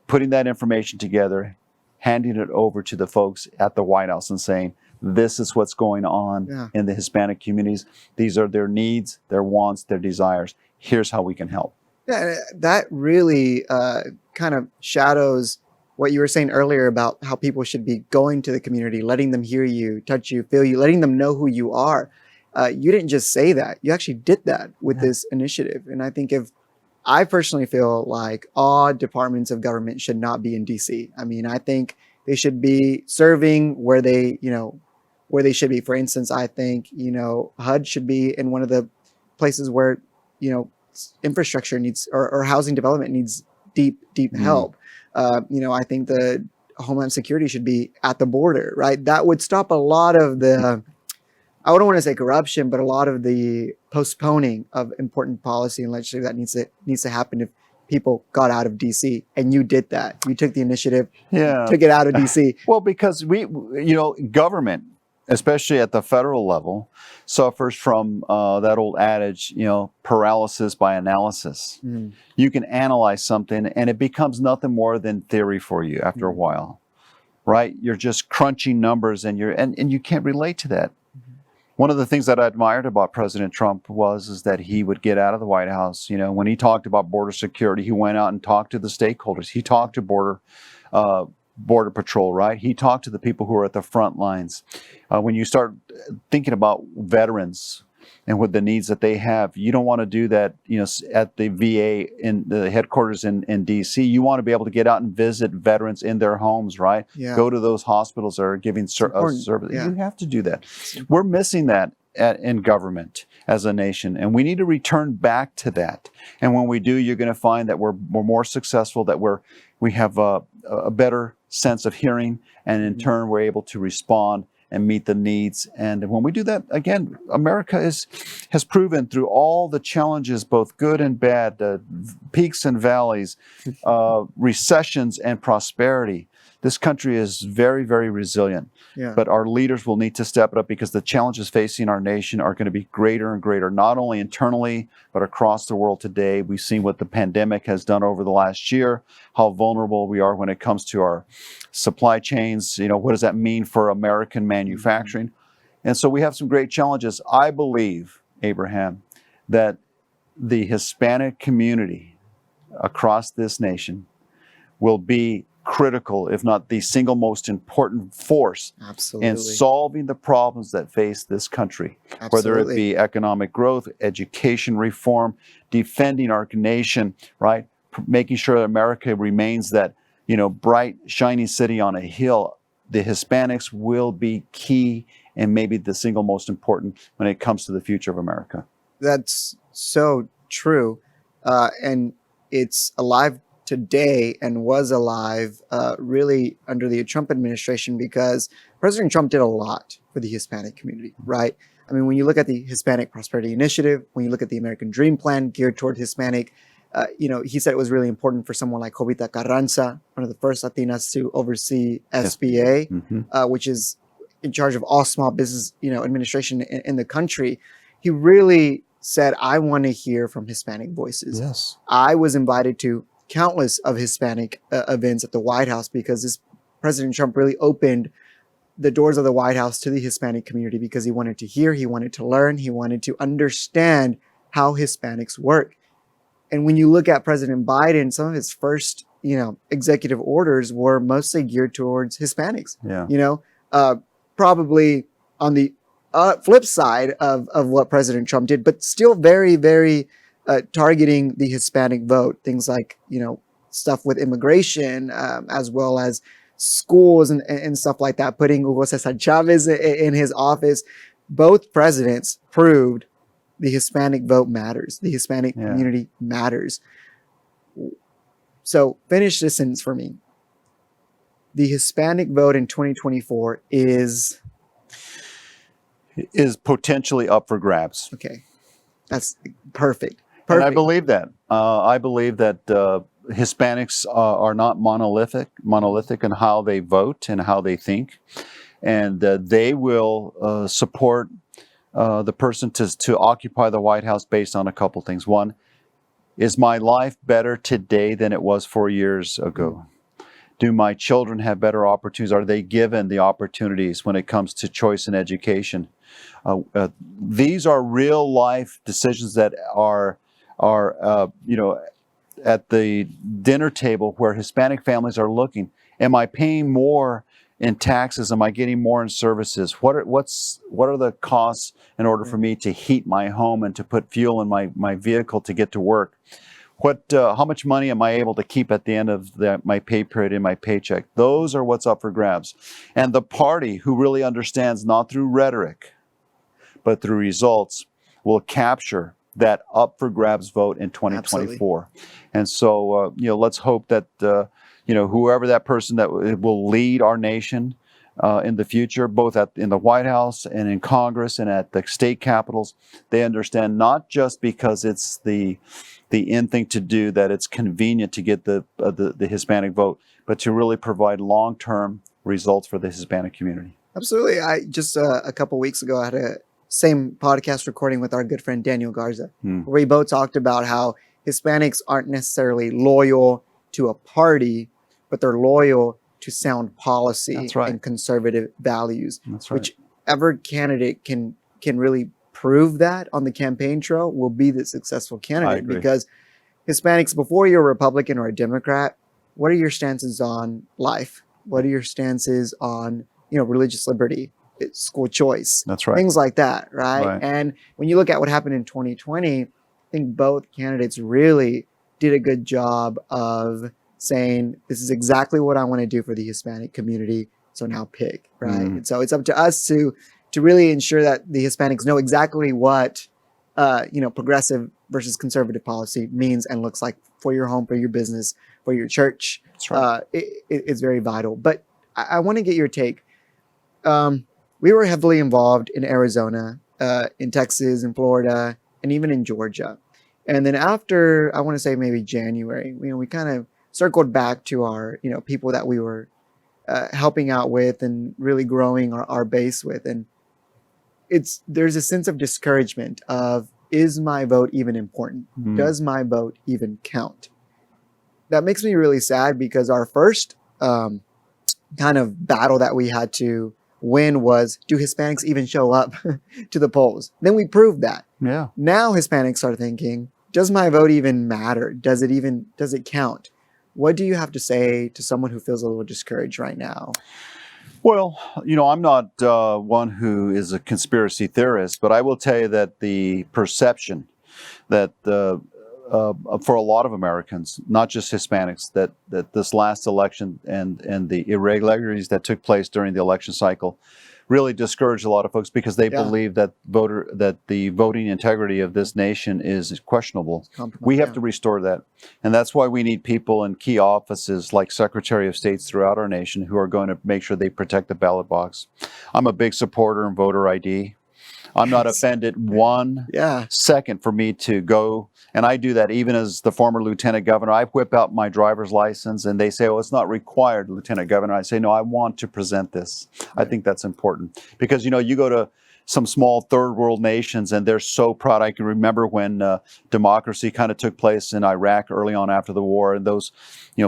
Putting that information together, handing it over to the folks at the White House and saying, this is what's going on in the Hispanic communities. These are their needs, their wants, their desires. Here's how we can help. Yeah, that really kind of shadows what you were saying earlier about how people should be going to the community, letting them hear you, touch you, feel you, letting them know who you are. You didn't just say that. You actually did that with this initiative. And I think I personally feel like all departments of government should not be in DC. I mean, I think they should be serving where they should be. For instance, I think, HUD should be in one of the places where, infrastructure needs or housing development needs deep help. I think the Homeland Security should be at the border, right? That would stop a lot of the, I wouldn't want to say corruption, but a lot of the postponing of important policy and legislation that needs to happen if people got out of DC. And you did that. You took the initiative to get out of DC. Well, because government, especially at the federal level, suffers from that old adage, paralysis by analysis. You can analyze something and it becomes nothing more than theory for you after a while, right? You're just crunching numbers and you can't relate to that. One of the things that I admired about President Trump is that he would get out of the White House. When he talked about border security, he went out and talked to the stakeholders. He talked to Border Patrol, right? He talked to the people who are at the front lines. When you start thinking about veterans and what the needs that they have, you don't want to do that, at the VA in the headquarters in DC. You want to be able to get out and visit veterans in their homes, right? Yeah. Go to those hospitals that are giving service. Yeah. You have to do that. We're missing that in government as a nation, and we need to return back to that. And when we do, you're going to find that we're more successful, that we have a better sense of hearing, and in turn, we're able to respond and meet the needs. And when we do that, again, America has proven through all the challenges, both good and bad, peaks and valleys, recessions and prosperity, this country is very, very resilient. Yeah. But our leaders will need to step it up, because the challenges facing our nation are going to be greater and greater, not only internally, but across the world today. We've seen what the pandemic has done over the last year, how vulnerable we are when it comes to our supply chains. What does that mean for American manufacturing? And so we have some great challenges. I believe, Abraham, that the Hispanic community across this nation will be critical, if not the single most important force in solving the problems that face this country, whether it be economic growth, education reform, defending our nation, right? Making sure that America remains that, bright, shiny city on a hill. The Hispanics will be key and maybe the single most important when it comes to the future of America. That's so true. And it's alive today and was alive really under the Trump administration, because President Trump did a lot for the Hispanic community, right? I mean, when you look at the Hispanic Prosperity Initiative, when you look at the American Dream Plan geared toward Hispanic, he said it was really important for someone like Jovita Carranza, one of the first Latinas to oversee SBA, which is in charge of all small business, administration in the country. He really said, I want to hear from Hispanic voices. Yes. I was invited to countless of Hispanic events at the White House, because President Trump really opened the doors of the White House to the Hispanic community, because he wanted to hear, he wanted to learn, he wanted to understand how Hispanics work. And when you look at President Biden, some of his first, executive orders were mostly geared towards Hispanics. Probably on the flip side of what President Trump did, but still very, very targeting the Hispanic vote. Things like, stuff with immigration, as well as schools and stuff like that, putting Hugo Cesar Chavez in his office. Both presidents proved the Hispanic vote matters. The Hispanic community matters. So finish this sentence for me. The Hispanic vote in 2024 is potentially up for grabs. Okay. That's perfect. And I believe that. I believe that Hispanics are not monolithic in how they vote and how they think. And they will support the person to occupy the White House based on a couple things. One, is my life better today than it was 4 years ago? Do my children have better opportunities? Are they given the opportunities when it comes to choice in education? These are real life decisions that are at the dinner table where Hispanic families are looking. Am I paying more in taxes? Am I getting more in services? What are the costs in order for me to heat my home and to put fuel in my vehicle to get to work? How much money am I able to keep at the end of my pay period in my paycheck? Those are what's up for grabs. And the party who really understands, not through rhetoric, but through results, will capture that up for grabs vote in 2024. Absolutely. And so, let's hope that, whoever that person that will lead our nation in the future, both in the White House and in Congress and at the state capitals, they understand not just because it's the in thing to do, that it's convenient to get the Hispanic vote, but to really provide long-term results for the Hispanic community. Absolutely. I just a couple weeks ago, I had a same podcast recording with our good friend Daniel Garza, where we both talked about how Hispanics aren't necessarily loyal to a party, but they're loyal to sound policy. That's right. And conservative values. That's right. Whichever candidate can really prove that on the campaign trail will be the successful candidate. Because Hispanics, before you're a Republican or a Democrat, what are your stances on life? What are your stances on, religious liberty, school choice? That's right. Things like that, right? And when you look at what happened in 2020, I think both candidates really did a good job of saying, this is exactly what I want to do for the Hispanic community, so now pick, right? And so it's up to us to really ensure that the Hispanics know exactly what, progressive versus conservative policy means and looks like for your home, for your business, for your church. That's right. It's very vital. But I want to get your take. We were heavily involved in Arizona, in Texas, in Florida, and even in Georgia. And then after, I want to say maybe January, we kind of circled back to our, people that we were helping out with and really growing our base with. And there's a sense of discouragement of, is my vote even important? Does my vote even count? That makes me really sad, because our first kind of battle that we had to win was, do Hispanics even show up to the polls? Then we proved that. Yeah. Now Hispanics are thinking, does my vote even matter? Does it count? What do you have to say to someone who feels a little discouraged right now? Well, I'm not one who is a conspiracy theorist, but I will tell you that the perception that for a lot of Americans, not just Hispanics, that this last election and the irregularities that took place during the election cycle really discouraged a lot of folks, because they believe that the voting integrity of this nation is questionable. We have to restore that. And that's why we need people in key offices like Secretary of States throughout our nation who are going to make sure they protect the ballot box. I'm a big supporter in voter ID. I'm not offended 1 second for me to go, and I do that even as the former lieutenant governor. I whip out my driver's license and they say, oh, it's not required, Lieutenant Governor. I say, no, I want to present this. I think that's important, because, you go to some small third world nations, and they're so proud. I can remember when democracy kind of took place in Iraq early on after the war, and those,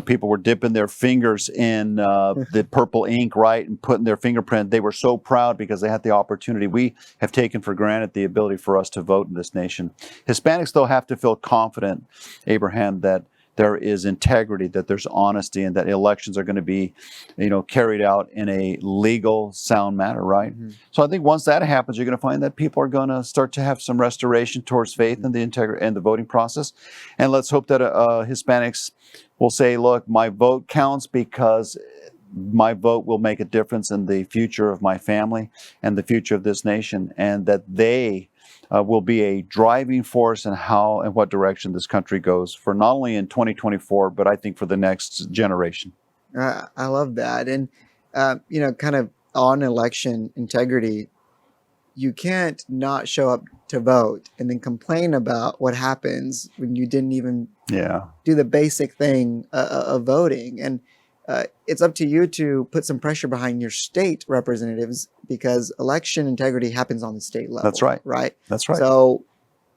people were dipping their fingers in the purple ink, right, and putting their fingerprint. They were so proud because they had the opportunity. We have taken for granted the ability for us to vote in this nation. Hispanics, though, have to feel confident, Abraham, that there is integrity, that there's honesty, and that elections are going to be, carried out in a legal, sound manner, right? Mm-hmm. So I think once that happens, you're going to find that people are going to start to have some restoration towards faith in the integrity and the voting process. And let's hope that Hispanics will say, look, my vote counts because my vote will make a difference in the future of my family and the future of this nation, and that they will be a driving force in how and what direction this country goes for not only in 2024, but I think for the next generation. I love that. And, kind of on election integrity, you can't not show up to vote and then complain about what happens when you didn't even do the basic thing of voting. And it's up to you to put some pressure behind your state representatives, because election integrity happens on the state level. That's right. Right? That's right. So,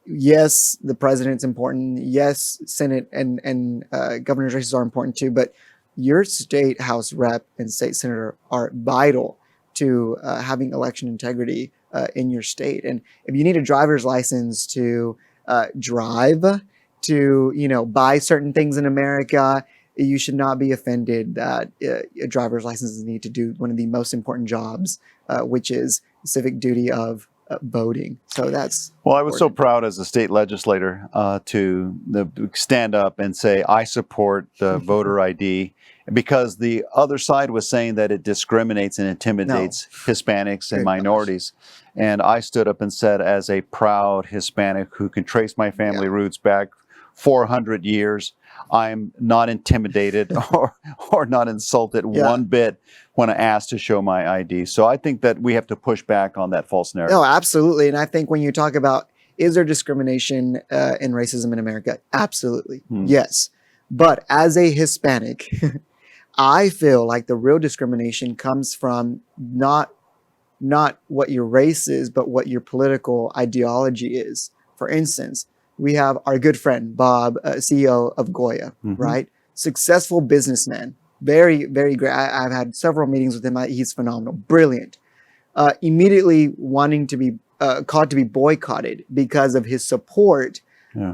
yes, the president's important. Yes, Senate and governor's races are important too. But your state House rep and state senator are vital to having election integrity in your state. And if you need a driver's license to drive, to buy certain things in America, you should not be offended that a driver's license is needed to do one of the most important jobs, which is the civic duty of voting. So that's well, I was so proud as a state legislator to stand up and say, I support the voter ID, because the other side was saying that it discriminates and intimidates Hispanics and minorities. And I stood up and said, as a proud Hispanic who can trace my family roots back 400 years, I'm not intimidated or not insulted one bit when asked to show my ID. So I think that we have to push back on that false narrative. No, absolutely. And I think when you talk about, is there discrimination and racism in America? Absolutely. Yes. But as a Hispanic, I feel like the real discrimination comes from not what your race is, but what your political ideology is. For instance, we have our good friend, Bob, CEO of Goya, right? Successful businessman. Very, very great. I've had several meetings with him. He's phenomenal. Brilliant. Immediately wanting to be called to be boycotted because of his support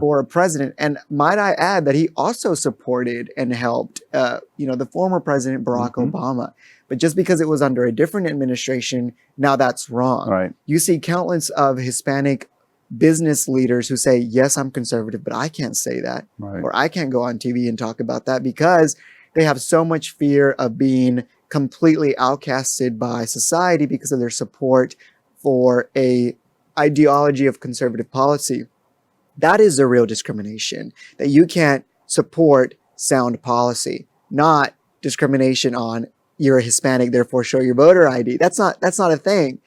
for a president. And might I add that he also supported and helped, the former president, Barack Obama. But just because it was under a different administration, now that's wrong. Right. You see countless of Hispanic business leaders who say, yes, I'm conservative, but I can't say that. Right. Or I can't go on TV and talk about that, because they have so much fear of being completely outcasted by society because of their support for a ideology of conservative policy. That is the real discrimination, that you can't support sound policy, not discrimination on you're a Hispanic, therefore show your voter ID. That's not a thing.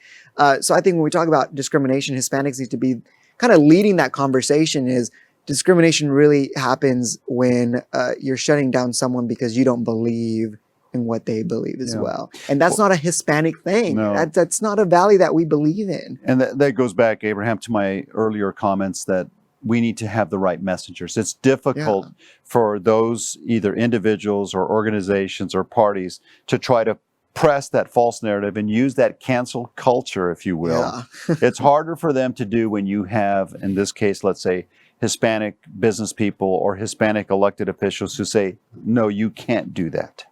So I think when we talk about discrimination, Hispanics need to be kind of leading that conversation. Is discrimination really happens when you're shutting down someone because you don't believe in what they believe as well. And that's not a Hispanic thing. No. That's not a value that we believe in. And that goes back, Abraham, to my earlier comments that we need to have the right messengers. It's difficult for those either individuals or organizations or parties to try to press that false narrative and use that cancel culture, if you will. It's harder for them to do when you have, in this case, let's say, Hispanic business people or Hispanic elected officials who say, no, you can't do that.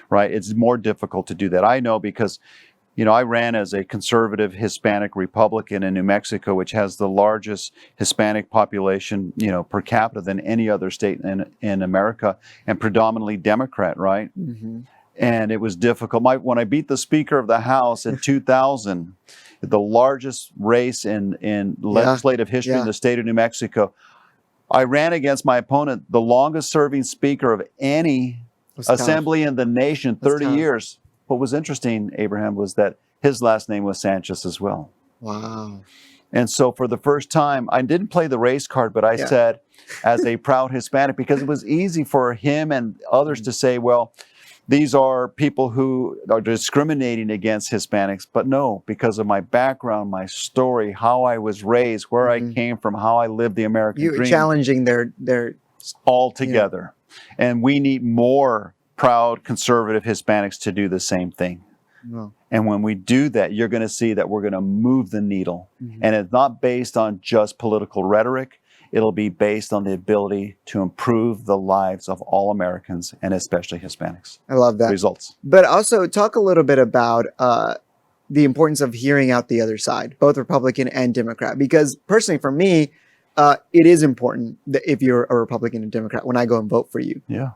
Right? It's more difficult to do that. I know because, I ran as a conservative Hispanic Republican in New Mexico, which has the largest Hispanic population, per capita than any other state in America, and predominantly Democrat, right? And it was difficult. When I beat the Speaker of the House in 2000, the largest race in legislative history in the state of New Mexico, I ran against my opponent, the longest serving Speaker of any assembly in the nation, 30 years. What was interesting, Abraham, was that his last name was Sanchez as well. Wow. And so for the first time, I didn't play the race card, but I said, as a proud Hispanic, because it was easy for him and others to say, well, These are people who are discriminating against Hispanics, but no, because of my background, my story, how I was raised, where I came from, how I lived the American You dream. challenging their all together. And we need more proud conservative Hispanics to do the same thing. Wow. And when we do that, you're going to see that we're going to move the needle. And it's not based on just political rhetoric. It'll be based on the ability to improve the lives of all Americans, and especially Hispanics. I love that. Results. But also talk a little bit about the importance of hearing out the other side, both Republican and Democrat. Because personally, for me, it is important that if you're a Republican and Democrat when I go and vote for you. Yeah.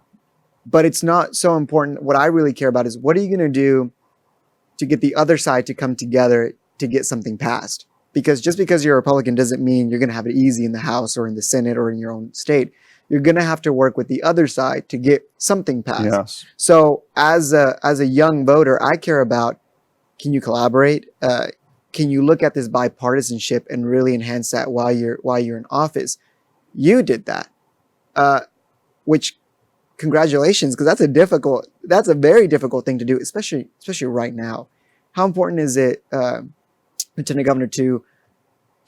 But it's not so important. What I really care about is what are you going to do to get the other side to come together to get something passed? Because just because you're a Republican doesn't mean you're going to have it easy in the House or in the Senate or in your own state. You're going to have to work with the other side to get something passed. Yes. So as a young voter, I care about, can you collaborate? Can you look at this bipartisanship and really enhance that while you're in office? You did that, which congratulations, because that's a very difficult thing to do, especially right now. How important is it, Lieutenant Governor, to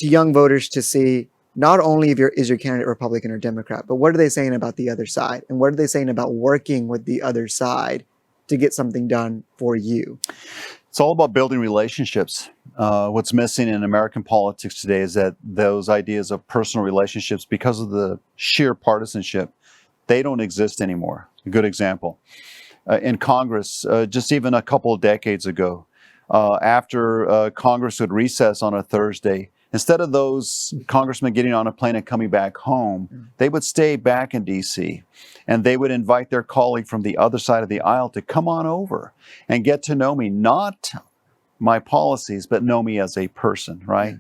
young voters to see not only is your candidate Republican or Democrat, but what are they saying about the other side? And what are they saying about working with the other side to get something done for you? It's all about building relationships. What's missing in American politics today is that those ideas of personal relationships, because of the sheer partisanship, they don't exist anymore. A good example. In Congress, just even a couple of decades ago, after Congress would recess on a Thursday, instead of those congressmen getting on a plane and coming back home, they would stay back in D.C. and they would invite their colleague from the other side of the aisle to come on over and get to know me, not my policies, but know me as a person, right?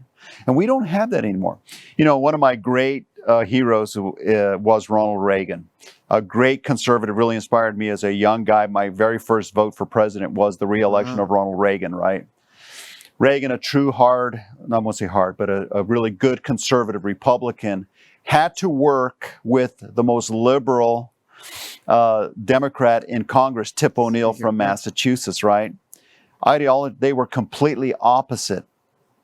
And we don't have that anymore. You know, one of my great heroes was Ronald Reagan. A great conservative, really inspired me as a young guy. My very first vote for president was the re-election of Ronald Reagan, right? Reagan, a true hard, I won't say hard, but a really good conservative Republican, had to work with the most liberal Democrat in Congress, Tip O'Neill from Massachusetts, right? Ideology, they were completely opposite.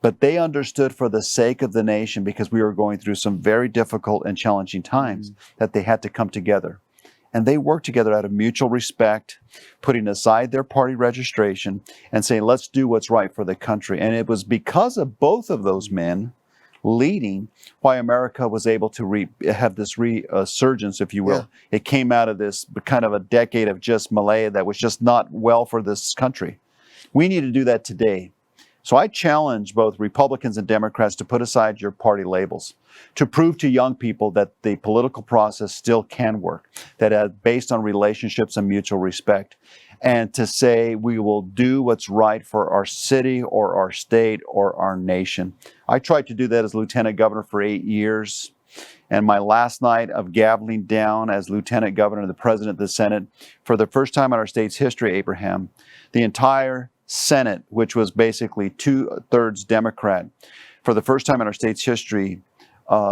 But they understood for the sake of the nation, because we were going through some very difficult and challenging times, that they had to come together. And they worked together out of mutual respect, putting aside their party registration and saying, let's do what's right for the country. And it was because of both of those men leading why America was able to have this resurgence, if you will. Yeah. It came out of this kind of a decade of just malaise that was just not well for this country. We need to do that today. So I challenge both Republicans and Democrats to put aside your party labels, to prove to young people that the political process still can work, that is based on relationships and mutual respect, and to say we will do what's right for our city or our state or our nation. I tried to do that as Lieutenant Governor for 8 years. And my last night of gaveling down as Lieutenant Governor and the President of the Senate, for the first time in our state's history, Abraham, the entire Senate, which was basically 2/3 Democrat, for the first time in our state's history,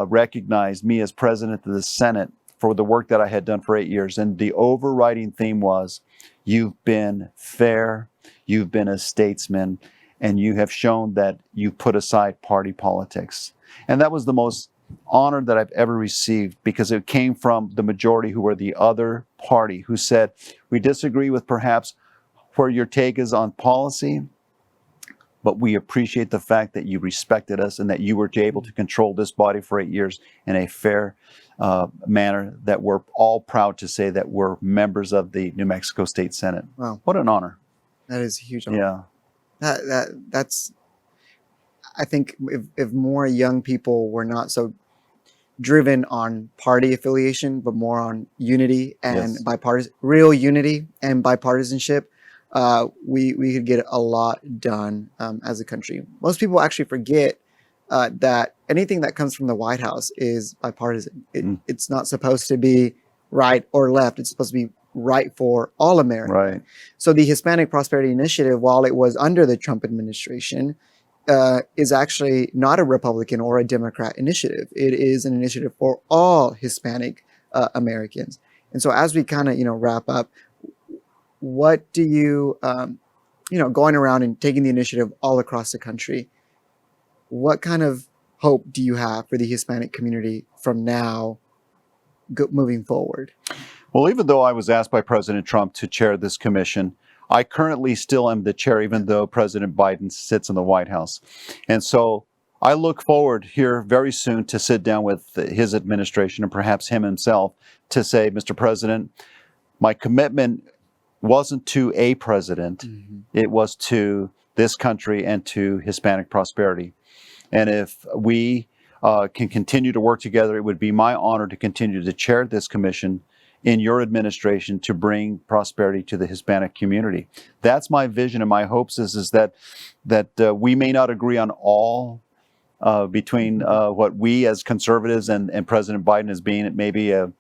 recognized me as president of the Senate for the work that I had done for 8 years. And the overriding theme was, you've been fair, you've been a statesman, and you have shown that you put aside party politics. And that was the most honor that I've ever received, because it came from the majority, who were the other party, who said, we disagree with perhaps where your take is on policy, but we appreciate the fact that you respected us and that you were able to control this body for 8 years in a fair manner, that we're all proud to say that we're members of the New Mexico State Senate. Wow. What an honor. That is a huge honor. Yeah. That's, I think if more young people were not so driven on party affiliation, but more on unity and real unity and bipartisanship, we could get a lot done as a country. Most people actually forget that anything that comes from the White House is bipartisan. It's not supposed to be right or left. It's supposed to be right for all Americans. Right. So the Hispanic Prosperity Initiative, while it was under the Trump administration, is actually not a Republican or a Democrat initiative. It is an initiative for all Hispanic Americans. And so as we kind of, wrap up, what do you, going around and taking the initiative all across the country, what kind of hope do you have for the Hispanic community from now moving forward? Well, even though I was asked by President Trump to chair this commission, I currently still am the chair, even though President Biden sits in the White House. And so I look forward here very soon to sit down with his administration and perhaps him himself to say, Mr. President, my commitment wasn't to a president, it was to this country and to Hispanic prosperity. And if we can continue to work together, it would be my honor to continue to chair this commission in your administration to bring prosperity to the Hispanic community. That's my vision, and my hopes is that we may not agree on all between what we as conservatives and President Biden as being maybe a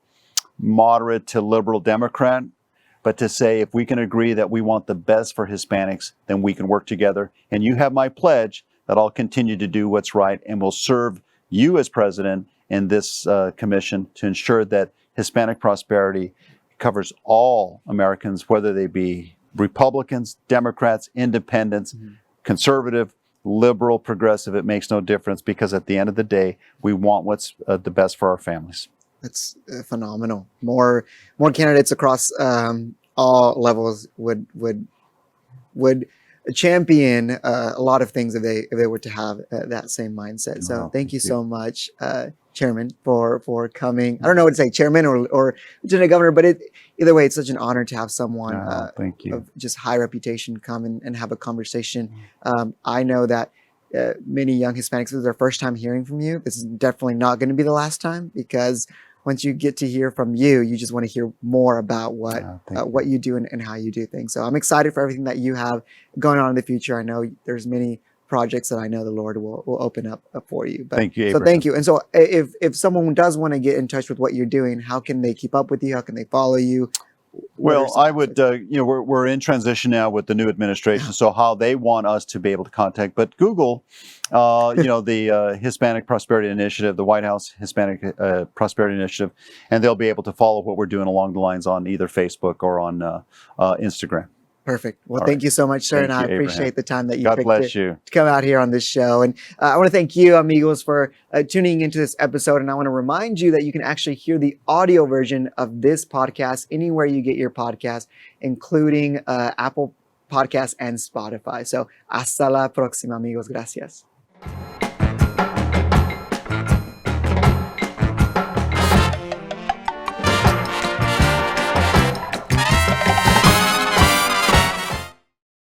moderate to liberal Democrat, but to say if we can agree that we want the best for Hispanics, then we can work together. And you have my pledge that I'll continue to do what's right and will serve you as president in this commission to ensure that Hispanic prosperity covers all Americans, whether they be Republicans, Democrats, independents, conservative, liberal, progressive. It makes no difference, because at the end of the day, we want what's the best for our families. That's phenomenal. More candidates across all levels would champion a lot of things if they were to have that same mindset. So thank you so much, Chairman, for coming. I don't know what to say, Chairman or Lieutenant Governor, but either way, it's such an honor to have someone thank you. of just high reputation come and have a conversation. I know that many young Hispanics, this is their first time hearing from you. This is definitely not going to be the last time, because once you get to hear from you, you just want to hear more about what you do and how you do things. So I'm excited for everything that you have going on in the future. I know there's many projects that I know the Lord will open up for you. But, thank you, Abraham. So thank you. And so if someone does want to get in touch with what you're doing, how can they keep up with you? How can they follow you? Well, I would, we're in transition now with the new administration, so how they want us to be able to contact. But Google, the Hispanic Prosperity Initiative, the White House Hispanic Prosperity Initiative, and they'll be able to follow what we're doing along the lines on either Facebook or on Instagram. Perfect. Well, thank you so much, sir. And I appreciate Abraham. The time that you God took bless you. to come out here on this show. And I want to thank you, amigos, for tuning into this episode. And I want to remind you that you can actually hear the audio version of this podcast anywhere you get your podcast, including Apple Podcasts and Spotify. So hasta la próxima, amigos. Gracias.